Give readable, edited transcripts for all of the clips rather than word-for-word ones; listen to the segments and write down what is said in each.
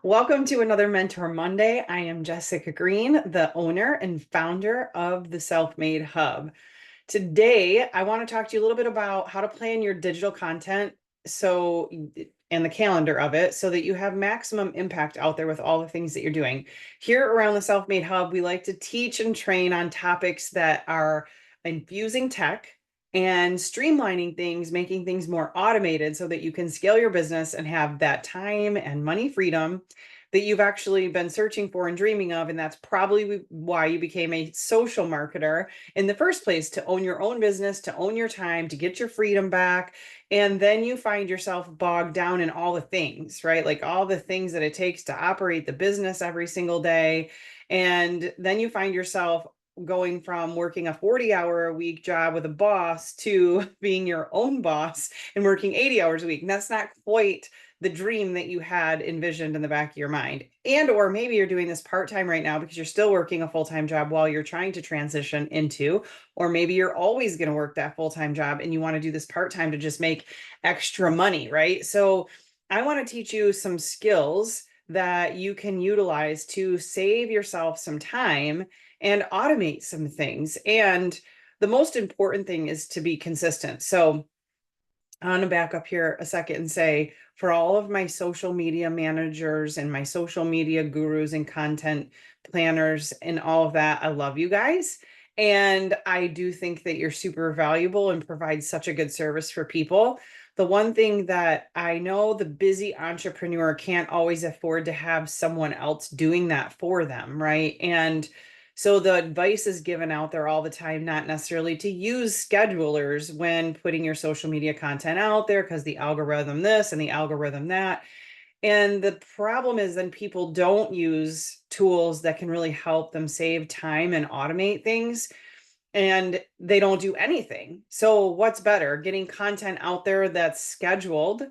Welcome to another Mentor Monday. I am Jessica Green, the owner and founder of the Self-Made Hub. Today, I want to talk to you a little bit about how to plan your digital content so and the calendar of it so that you have maximum impact out there with all the things that you're doing. Here around the Self-Made Hub, we like to teach and train on topics that are infusing tech and streamlining things, making things more automated so that you can scale your business and have that time and money freedom that you've actually been searching for and dreaming of. And that's probably why you became a social marketer in the first place, to own your own business, to own your time, to get your freedom back. And then you find yourself bogged down in all the things, right? Like all the things that it takes to operate the business every single day. And then you find yourself going from working a 40-hour-a-week job with a boss to being your own boss and working 80 hours a week. And that's not quite the dream that you had envisioned in the back of your mind. And or maybe you're doing this part-time right now because you're still working a full-time job while you're trying to transition into, or maybe you're always going to work that full-time job and you want to do this part-time to just make extra money, right? So I want to teach you some skills that you can utilize to save yourself some time and automate some things. And the most important thing is to be consistent. So I want to back up here a second and say, for all of my social media managers and my social media gurus and content planners and all of that, I love you guys. And I do think that you're super valuable and provide such a good service for people. The one thing that I know, the busy entrepreneur can't always afford to have someone else doing that for them, right? And so the advice is given out there all the time, not necessarily to use schedulers when putting your social media content out there because the algorithm this and the algorithm that. And the problem is then people don't use tools that can really help them save time and automate things, and they don't do anything. So what's better, getting content out there that's scheduled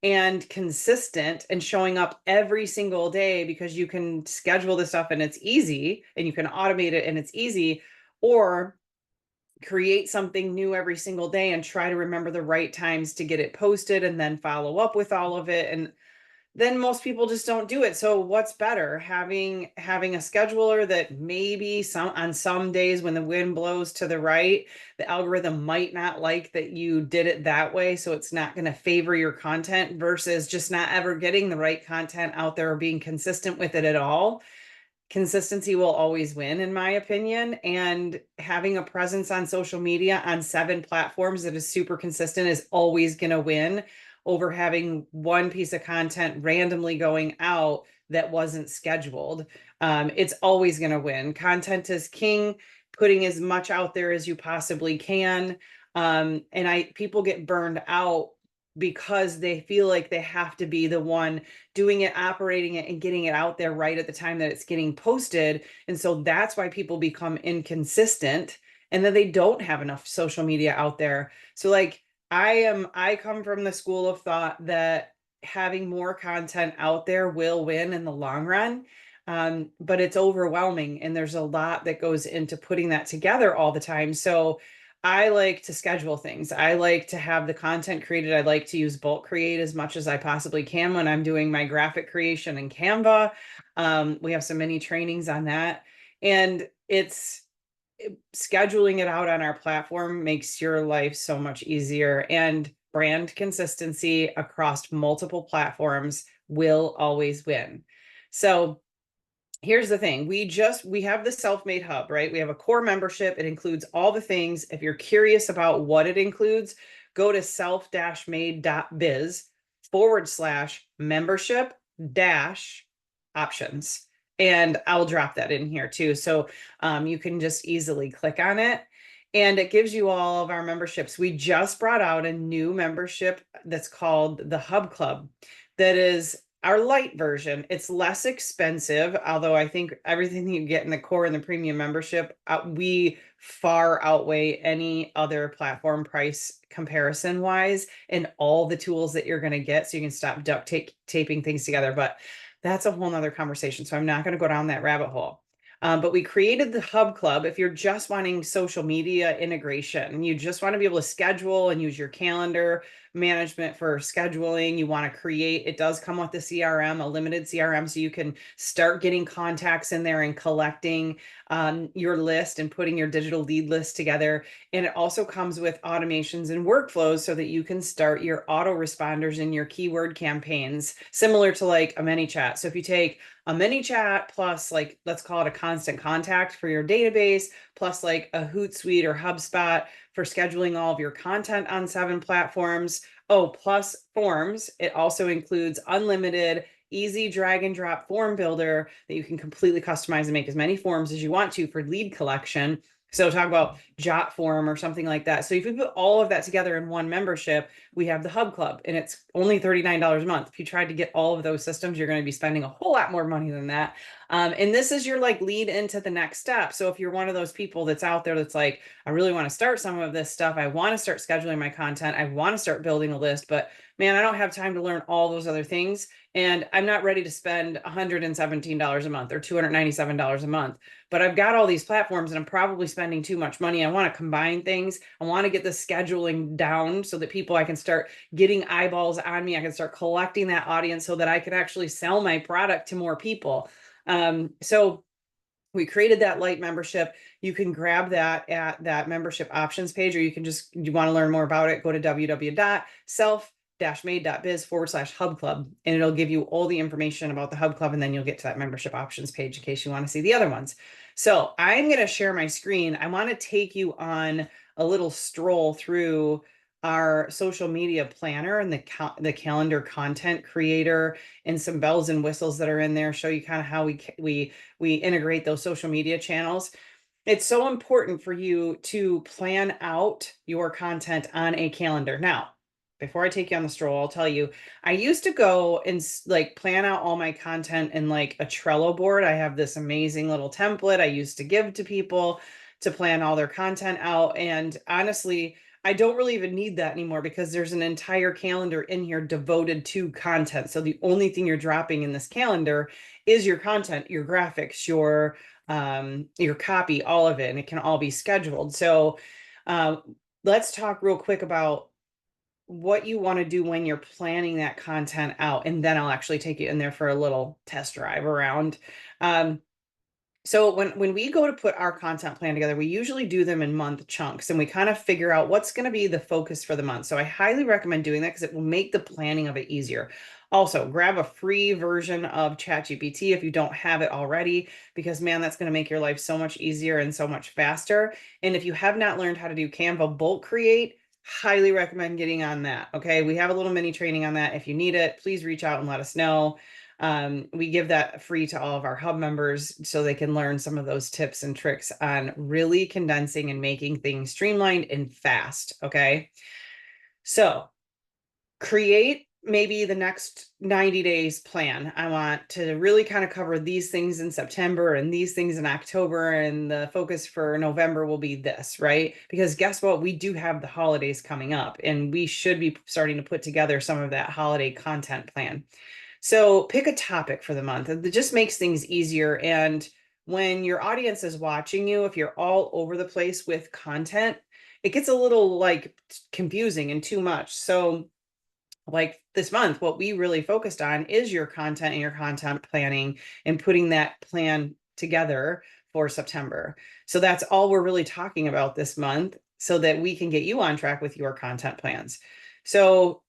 and consistent and showing up every single day because you can schedule this stuff and it's easy and you can automate it and it's easy, or create something new every single day and try to remember the right times to get it posted and then follow up with all of it. And then most people just don't do it. So what's better, having a scheduler that maybe on some days when the wind blows to the right, the algorithm might not like that you did it that way, so it's not going to favor your content, versus just not ever getting the right content out there or being consistent with it at all. Consistency will always win, in my opinion. And having a presence on social media on 7 platforms that is super consistent is always going to win over having one piece of content randomly going out that wasn't scheduled. It's always going to win. Content is king, putting as much out there as you possibly can. And people get burned out because they feel like they have to be the one doing it, operating it, and getting it out there right at the time that it's getting posted. And so that's why people become inconsistent, and then they don't have enough social media out there. So like I come from the school of thought that having more content out there will win in the long run. But it's overwhelming and there's a lot that goes into putting that together all the time. So I like to schedule things. I like to have the content created. I like to use bulk create as much as I possibly can when I'm doing my graphic creation in Canva. We have some mini trainings on that. And scheduling it out on our platform makes your life so much easier. And brand consistency across multiple platforms will always win. So here's the thing. We have the Self-Made Hub, right? We have a core membership. It includes all the things. If you're curious about what it includes, go to self-made.biz/membership dash options. And I'll drop that in here too. So you can just easily click on it. And it gives you all of our memberships. We just brought out a new membership that's called the Hub Club. That is our light version. It's less expensive, although I think everything you get in the core and the premium membership, we far outweigh any other platform price comparison wise, and all the tools that you're going to get. So you can stop taping things together. But that's a whole nother conversation. So I'm not going to go down that rabbit hole. But we created the Hub Club. If you're just wanting social media integration, you just want to be able to schedule and use your calendar management for scheduling, you want to create, it does come with the CRM, a limited CRM, so you can start getting contacts in there and collecting your list and putting your digital lead list together. And it also comes with automations and workflows so that you can start your autoresponders in your keyword campaigns, similar to like a ManyChat. So if you take a ManyChat plus, like, let's call it a constant contact for your database, plus like a Hootsuite or HubSpot for scheduling all of your content on 7 platforms. Oh, plus forms. It also includes unlimited, easy drag and drop form builder that you can completely customize and make as many forms as you want to for lead collection. So talk about Jot form or something like that. So if you put all of that together in one membership, we have the Hub Club, and it's only $39 a month. If you tried to get all of those systems, you're going to be spending a whole lot more money than that. And this is your like lead into the next step. So if you're one of those people that's out there that's like, I really want to start some of this stuff, I want to start scheduling my content, I want to start building a list, but man, I don't have time to learn all those other things. And I'm not ready to spend $117 a month or $297 a month. But I've got all these platforms and I'm probably spending too much money. I want to combine things. I want to get the scheduling down so that I can start getting eyeballs on me. I can start collecting that audience so that I can actually sell my product to more people. So we created that light membership. You can grab that at that membership options page, or you can just, you want to learn more about it, go to www.self-made.biz/hub club, and it'll give you all the information about the Hub Club. And then you'll get to that membership options page in case you want to see the other ones. So I'm going to share my screen. I want to take you on a little stroll through our social media planner and the calendar content creator and some bells and whistles that are in there, show you kind of how we integrate those social media channels. It's so important for you to plan out your content on a calendar. Now, before I take you on the stroll, I'll tell you, I used to go and like plan out all my content in like a Trello board. I have this amazing little template I used to give to people to plan all their content out. And honestly, I don't really even need that anymore because there's an entire calendar in here devoted to content. So the only thing you're dropping in this calendar is your content, your graphics, your copy, all of it, and it can all be scheduled. So let's talk real quick about what you want to do when you're planning that content out, and then I'll actually take you in there for a little test drive around. So when we go to put our content plan together, we usually do them in month chunks, and we kind of figure out what's going to be the focus for the month. So I highly recommend doing that because it will make the planning of it easier. Also, grab a free version of ChatGPT if you don't have it already, because man, that's going to make your life so much easier and so much faster. And if you have not learned how to do Canva bulk create, highly recommend getting on that. Okay, we have a little mini training on that. If you need it, please reach out and let us know. We give that free to all of our hub members so they can learn some of those tips and tricks on really condensing and making things streamlined and fast. Okay. So create maybe the next 90 days plan. I want to really kind of cover these things in September and these things in October, and the focus for November will be this, right? Because guess what? We do have the holidays coming up, and we should be starting to put together some of that holiday content plan. So pick a topic for the month. It just makes things easier. And when your audience is watching you, if you're all over the place with content, it gets a little like confusing and too much. So like this month, what we really focused on is your content and your content planning and putting that plan together for September. So that's all we're really talking about this month so that we can get you on track with your content plans. So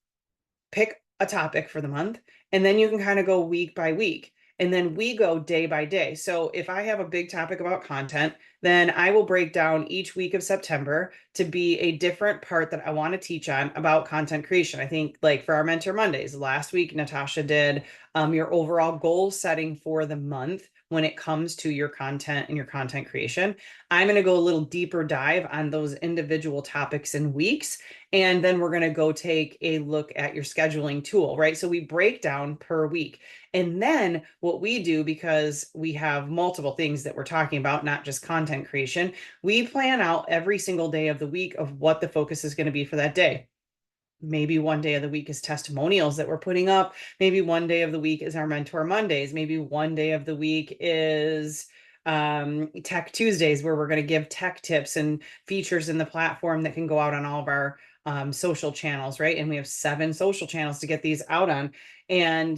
pick a topic for the month, and then you can kind of go week by week. And then we go day by day. So if I have a big topic about content, then I will break down each week of September to be a different part that I want to teach on about content creation. I think like for our Mentor Mondays, last week, Natasha did your overall goal setting for the month when it comes to your content and your content creation. I'm going to go a little deeper dive on those individual topics and weeks. And then we're going to go take a look at your scheduling tool, right? So we break down per week. And then what we do, because we have multiple things that we're talking about, not just content creation, we plan out every single day of the week of what the focus is going to be for that day. Maybe one day of the week is testimonials that we're putting up. Maybe one day of the week is our Mentor Mondays. Maybe one day of the week is Tech Tuesdays, where we're going to give tech tips and features in the platform that can go out on all of our social channels, right? And we have 7 social channels to get these out on. And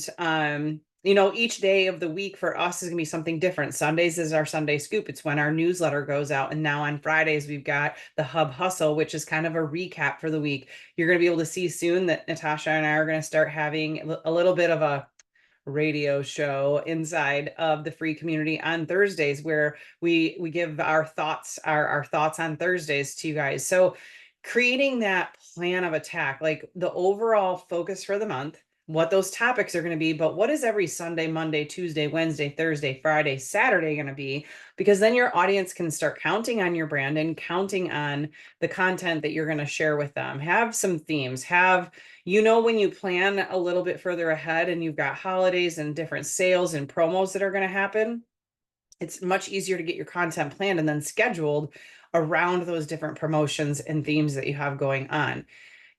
each day of the week for us is going to be something different. Sundays is our Sunday Scoop. It's when our newsletter goes out. And now on Fridays, we've got the Hub Hustle, which is kind of a recap for the week. You're going to be able to see soon that Natasha and I are going to start having a little bit of a radio show inside of the free community on Thursdays, where we give our thoughts on Thursdays to you guys. So creating that plan of attack, like the overall focus for the month, what those topics are going to be, but what is every Sunday, Monday, Tuesday, Wednesday, Thursday, Friday, Saturday going to be? Because then your audience can start counting on your brand and counting on the content that you're going to share with them. Have some themes, when you plan a little bit further ahead and you've got holidays and different sales and promos that are going to happen, it's much easier to get your content planned and then scheduled around those different promotions and themes that you have going on.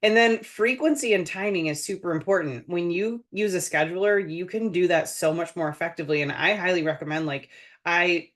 And then frequency and timing is super important. When you use a scheduler, you can do that so much more effectively. And I highly recommend, like, I'm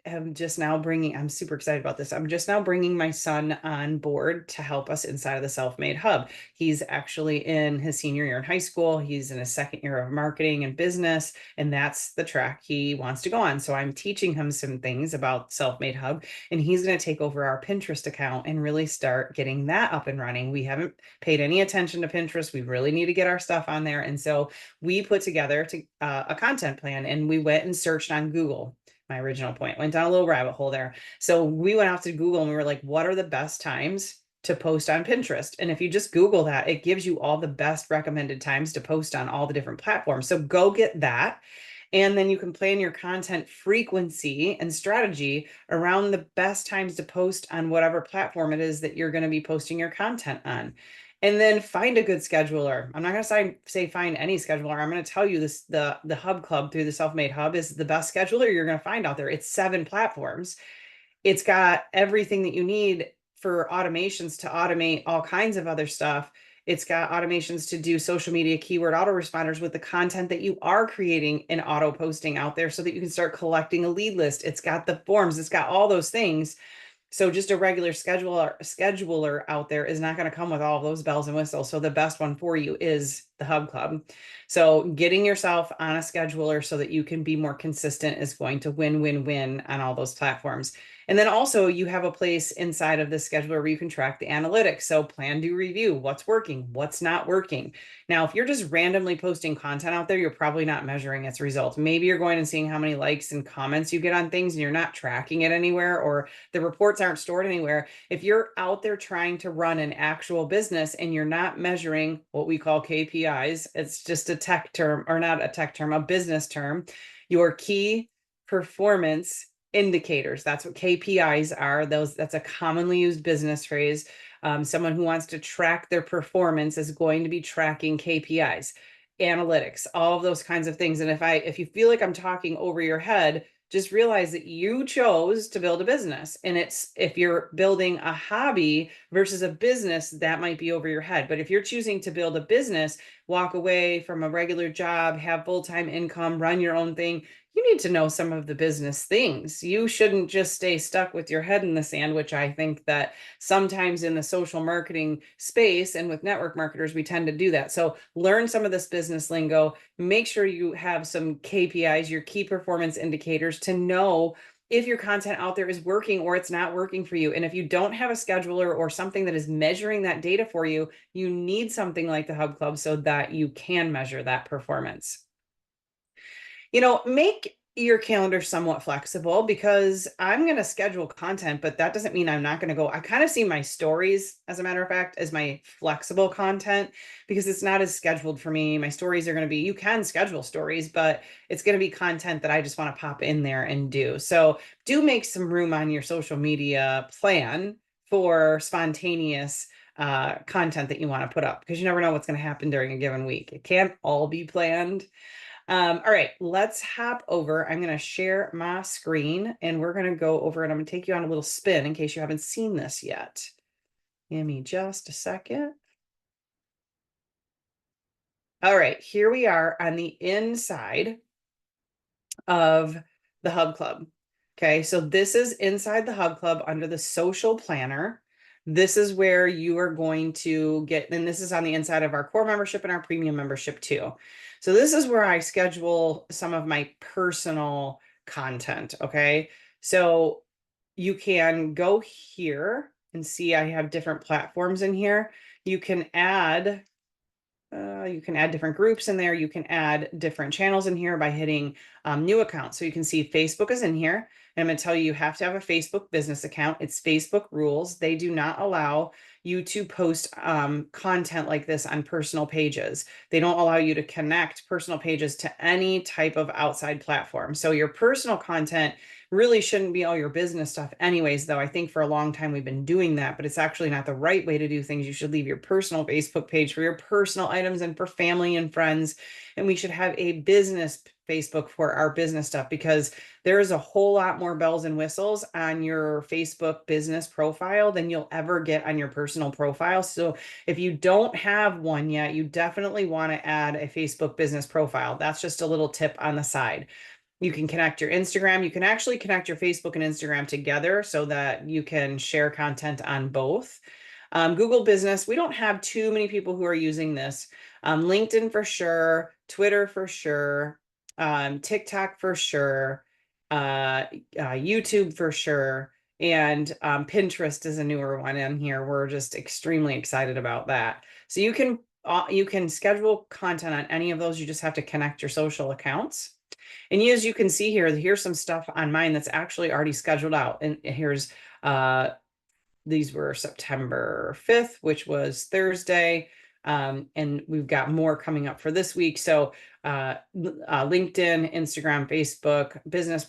super excited about this. I'm just now bringing my son on board to help us inside of the Self-Made Hub. He's actually in his senior year in high school. He's in his second year of marketing and business, and that's the track he wants to go on. So I'm teaching him some things about Self-Made Hub, and he's going to take over our Pinterest account and really start getting that up and running. We haven't paid any attention to Pinterest. We really need to get our stuff on there. And so we put together a content plan, and we went and searched on Google. My original point went down a little rabbit hole there. So we went out to Google and we were like, what are the best times to post on Pinterest? And if you just Google that, it gives you all the best recommended times to post on all the different platforms. So go get that. And then you can plan your content frequency and strategy around the best times to post on whatever platform it is that you're going to be posting your content on. And then find a good scheduler. I'm not going to say find any scheduler. I'm going to tell you this, the Hub Club through the Self-Made Hub is the best scheduler you're going to find out there. It's 7 platforms. It's got everything that you need for automations to automate all kinds of other stuff. It's got automations to do social media keyword autoresponders with the content that you are creating and auto posting out there so that you can start collecting a lead list. It's got the forms. It's got all those things. So just a regular scheduler out there is not going to come with all of those bells and whistles. So the best one for you is the Hub Club. So getting yourself on a scheduler so that you can be more consistent is going to win on all those platforms. And then also you have a place inside of the scheduler where you can track the analytics. So plan, do, review, what's working, what's not working. Now, if you're just randomly posting content out there, you're probably not measuring its results. Maybe you're going and seeing how many likes and comments you get on things and you're not tracking it anywhere, or the reports aren't stored anywhere. If you're out there trying to run an actual business and you're not measuring what we call KPIs, it's just a tech term, or not a tech term, a business term, your key performance indicators. That's what KPIs are. That's a commonly used business phrase. Someone who wants to track their performance is going to be tracking KPIs, analytics, all of those kinds of things. And if you feel like I'm talking over your head, just realize that you chose to build a business. And if you're building a hobby versus a business, that might be over your head. But if you're choosing to build a business, walk away from a regular job, have full-time income, run your own thing, you need to know some of the business things. You shouldn't just stay stuck with your head in the sand, which I think that sometimes in the social marketing space and with network marketers, we tend to do that. So learn some of this business lingo, make sure you have some KPIs, your key performance indicators, to know if your content out there is working or it's not working for you. And if you don't have a scheduler or something that is measuring that data for you, you need something like the Hub Club so that you can measure that performance. Make your calendar somewhat flexible, because I'm going to schedule content, but that doesn't mean I'm not going to go. I kind of see my stories, as a matter of fact, as my flexible content, because it's not as scheduled for me. My stories are going to be, you can schedule stories, but it's going to be content that I just want to pop in there and do. So do make some room on your social media plan for spontaneous content that you want to put up, because you never know what's going to happen during a given week. It can't all be planned. All right, let's hop over. I'm going to share my screen and we're going to go over and I'm going to take you on a little spin in case you haven't seen this yet. Give me just a second. All right, here we are on the inside of the Hub Club. Okay, so this is inside the Hub Club under the social planner. This is where you are going to get, and this is on the inside of our core membership and our premium membership too. So this is where I schedule some of my personal content. Okay, so you can go here and see I have different platforms in here. You can add different groups in there. You can add different channels in here by hitting new accounts. So you can see Facebook is in here. And I'm going to tell you, you have to have a Facebook business account. It's Facebook rules. They do not allow you to post content like this on personal pages. They don't allow you to connect personal pages to any type of outside platform. So your personal content really shouldn't be all your business stuff anyways, though I think for a long time we've been doing that, but it's actually not the right way to do things. You should leave your personal Facebook page for your personal items and for family and friends. And we should have a business Facebook for our business stuff, because there is a whole lot more bells and whistles on your Facebook business profile than you'll ever get on your personal profile. So if you don't have one yet, you definitely want to add a Facebook business profile. That's just a little tip on the side. You can connect your Instagram. You can actually connect your Facebook and Instagram together so that you can share content on both. Google Business, we don't have too many people who are using this. LinkedIn for sure, Twitter for sure, TikTok for sure, YouTube for sure, and Pinterest is a newer one in here. We're just extremely excited about that. So you can schedule content on any of those. You just have to connect your social accounts. And as you can see here, here's some stuff on mine that's actually already scheduled out. And here's these were September 5th, which was Thursday. And we've got more coming up for this week. So LinkedIn, Instagram, Facebook business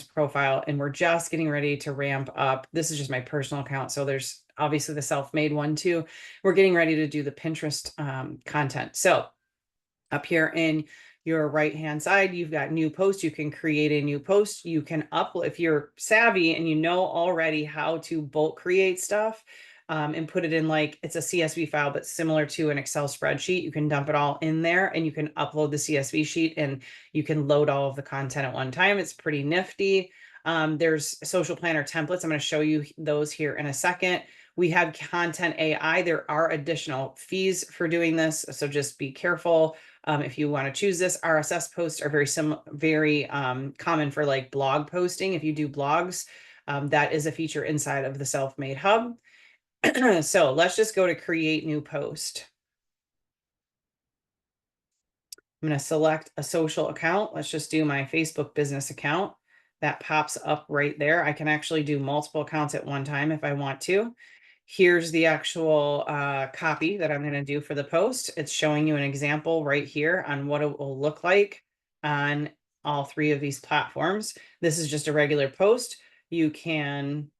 profile, and we're just getting ready to ramp up. This is just my personal account. So there's obviously the self-made one too. We're getting ready to do the Pinterest content. So up here in your right-hand side, you've got new posts. You can create a new post. You can upload, if you're savvy and you know already how to bulk create stuff and put it in, like, it's a CSV file, but similar to an Excel spreadsheet, you can dump it all in there and you can upload the CSV sheet and you can load all of the content at one time. It's pretty nifty. There's social planner templates. I'm going to show you those here in a second. We have content AI. There are additional fees for doing this, so just be careful. If you want to choose this, RSS posts are very common for like blog posting. If you do blogs, that is a feature inside of the Self-Made Hub. So let's just go to create new post. I'm going to select a social account. Let's just do my Facebook business account. That pops up right there. I can actually do multiple accounts at one time if I want to. Here's the actual copy that I'm going to do for the post. It's showing you an example right here on what it will look like on all three of these platforms. This is just a regular post. You can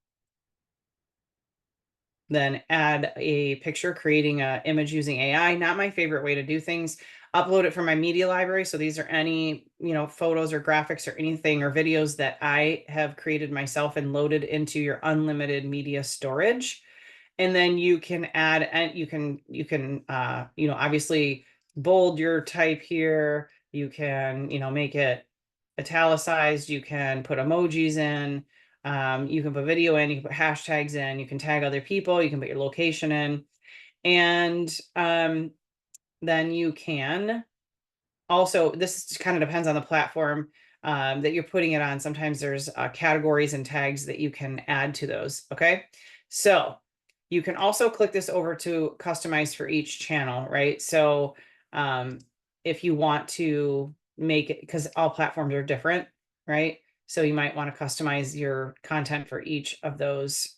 then add a picture, creating an image using AI. Not my favorite way to do things. Upload it from my media library. So these are any, photos or graphics or anything or videos that I have created myself and loaded into your unlimited media storage. And then you can add, and you can obviously bold your type here. You can, make it italicized. You can put emojis in. You can put video in. You can put hashtags in. You can tag other people. You can put your location in. And then you can also, this kind of depends on the platform that you're putting it on. Sometimes there's categories and tags that you can add to those. Okay. So you can also click this over to customize for each channel, right? So if you want to make it, because all platforms are different, right? So you might want to customize your content for each of those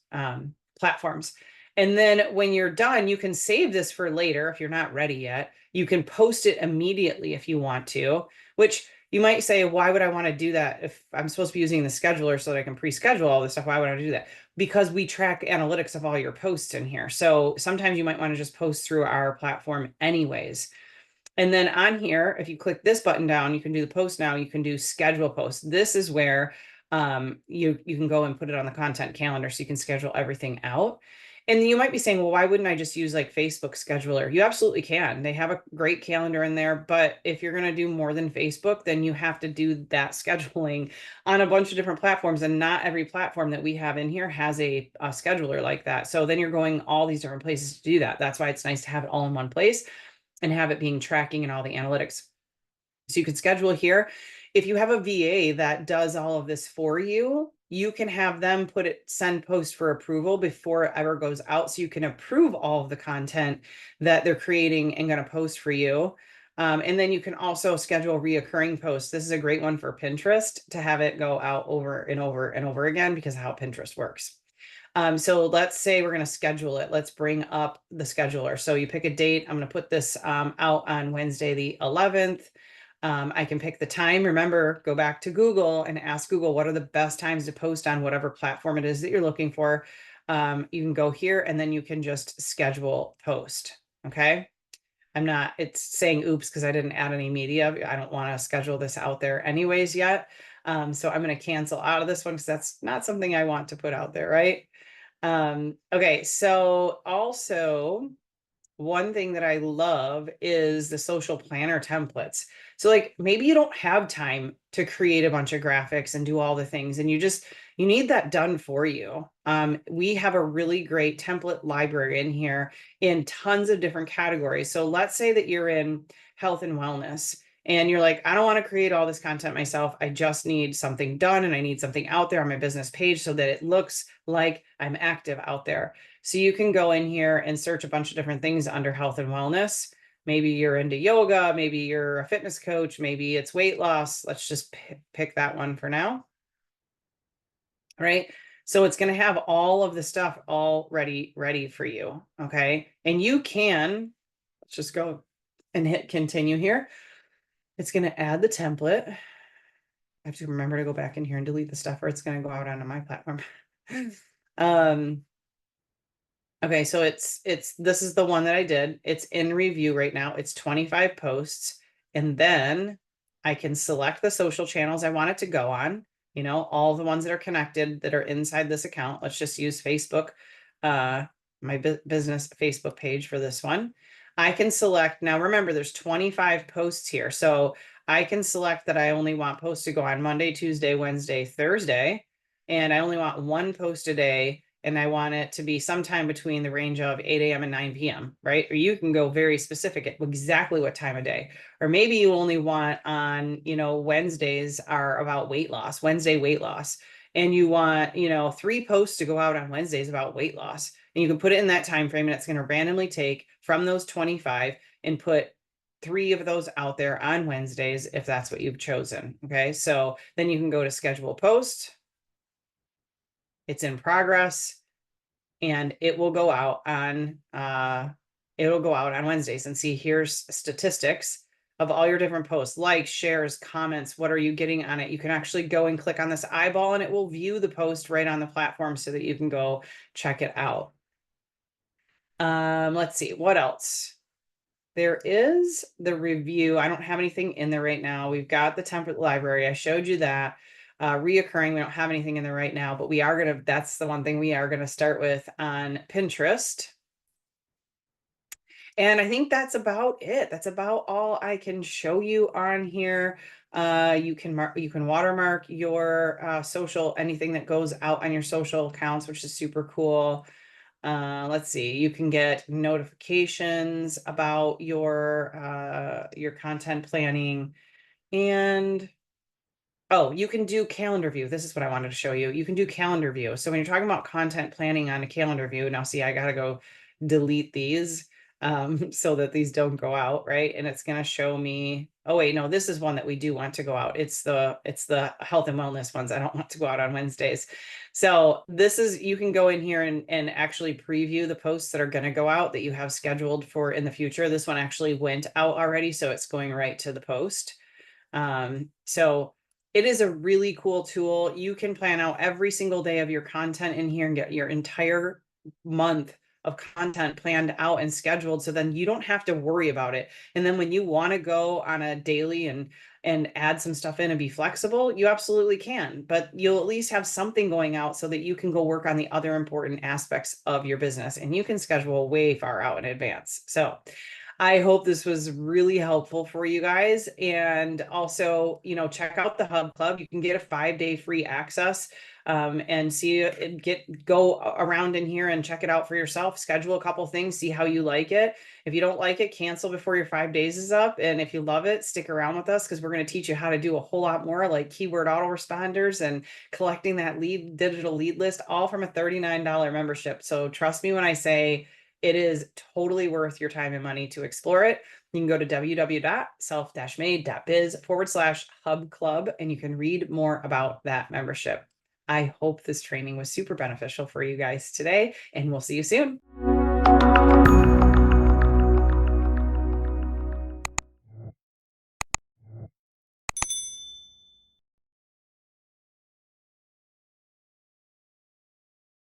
platforms. And then when you're done, you can save this for later if you're not ready yet. You can post it immediately if you want to, which you might say, why would I want to do that if I'm supposed to be using the scheduler so that I can pre-schedule all this stuff? Why would I do that? Because we track analytics of all your posts in here. So sometimes you might want to just post through our platform anyways. And then on here, if you click this button down, you can do the post now. You can do schedule posts. This is where you can go and put it on the content calendar so you can schedule everything out. And you might be saying, well, why wouldn't I just use like Facebook scheduler? You absolutely can. They have a great calendar in there, but if you're going to do more than Facebook, then you have to do that scheduling on a bunch of different platforms. And not every platform that we have in here has a scheduler like that. So then you're going all these different places to do that. That's why it's nice to have it all in one place and have it being tracking and all the analytics. So you can schedule here. If you have a VA that does all of this for you, you can have them send post for approval before it ever goes out. So you can approve all of the content that they're creating and going to post for you. And then you can also schedule reoccurring posts. This is a great one for Pinterest to have it go out over and over and over again because of how Pinterest works. So let's say we're going to schedule it. Let's bring up the scheduler. So you pick a date. I'm going to put this out on Wednesday, the 11th. I can pick the time. Remember, go back to Google and ask Google, what are the best times to post on whatever platform it is that you're looking for. You can go here and then you can just schedule post. Okay. It's saying oops because I didn't add any media. I don't want to schedule this out there anyways yet. So I'm going to cancel out of this one because that's not something I want to put out there, right? Okay, so also one thing that I love is the social planner templates. So like maybe you don't have time to create a bunch of graphics and do all the things and you need that done for you. We have a really great template library in here in tons of different categories. So let's say that you're in health and wellness and you're like, I don't want to create all this content myself. I just need something done and I need something out there on my business page so that it looks like I'm active out there. So you can go in here and search a bunch of different things under health and wellness. Maybe you're into yoga, maybe you're a fitness coach, maybe it's weight loss. Let's just pick that one for now. All right. So it's going to have all of the stuff already ready for you. Okay. And you can, let's just go and hit continue here. It's going to add the template. I have to remember to go back in here and delete the stuff or it's going to go out onto my platform. Okay, so this is the one that I did. It's in review right now. It's 25 posts. And then I can select the social channels I want it to go on, all the ones that are connected that are inside this account. Let's just use Facebook, my business Facebook page for this one. I can select, now remember, there's 25 posts here. So I can select that I only want posts to go on Monday, Tuesday, Wednesday, Thursday, and I only want one post a day and I want it to be sometime between the range of 8 a.m. and 9 p.m., right? Or you can go very specific at exactly what time of day. Or maybe you only want on, Wednesdays are about weight loss, Wednesday weight loss. And you want, 3 posts to go out on Wednesdays about weight loss. And you can put it in that time frame and it's going to randomly take from those 25 and put 3 of those out there on Wednesdays if that's what you've chosen. Okay. So then you can go to schedule post. It's in progress and it will go out on Wednesdays. And see, here's statistics of all your different posts, likes, shares, comments. What are you getting on it? You can actually go and click on this eyeball and it will view the post right on the platform so that you can go check it out. Let's see what else. There is the review. I don't have anything in there right now. We've got the template library. I showed you that. Reoccurring, we don't have anything in there right now, but that's the one thing we are going to start with on Pinterest. And I think that's about it. That's about all I can show you on here. You can watermark your social, anything that goes out on your social accounts, which is super cool. Let's see, you can get notifications about your content planning. And oh, you can do calendar view. This is what I wanted to show you. You can do calendar view. So when you're talking about content planning on a calendar view, now see, I got to go delete these so that these don't go out, right? And it's going to show me, oh wait, no, this is one that we do want to go out. It's the health and wellness ones. I don't want to go out on Wednesdays. So you can go in here and actually preview the posts that are going to go out that you have scheduled for in the future. This one actually went out already, so it's going right to the post. So it is a really cool tool. You can plan out every single day of your content in here and get your entire month of content planned out and scheduled, so then you don't have to worry about it. And then when you want to go on a daily and add some stuff in and be flexible, you absolutely can, but you'll at least have something going out so that you can go work on the other important aspects of your business, and you can schedule way far out in advance. So I hope this was really helpful for you guys. And also, check out the Hub Club. You can get a 5-day free access, and see it, go around in here and check it out for yourself. Schedule a couple things, see how you like it. If you don't like it, cancel before your 5 days is up. And if you love it, stick around with us, because we're going to teach you how to do a whole lot more, like keyword autoresponders and collecting that digital lead list, all from a $39 membership. So trust me when I say it is totally worth your time and money to explore it. You can go to www.self-made.biz/hub club, and you can read more about that membership. I hope this training was super beneficial for you guys today, and we'll see you soon.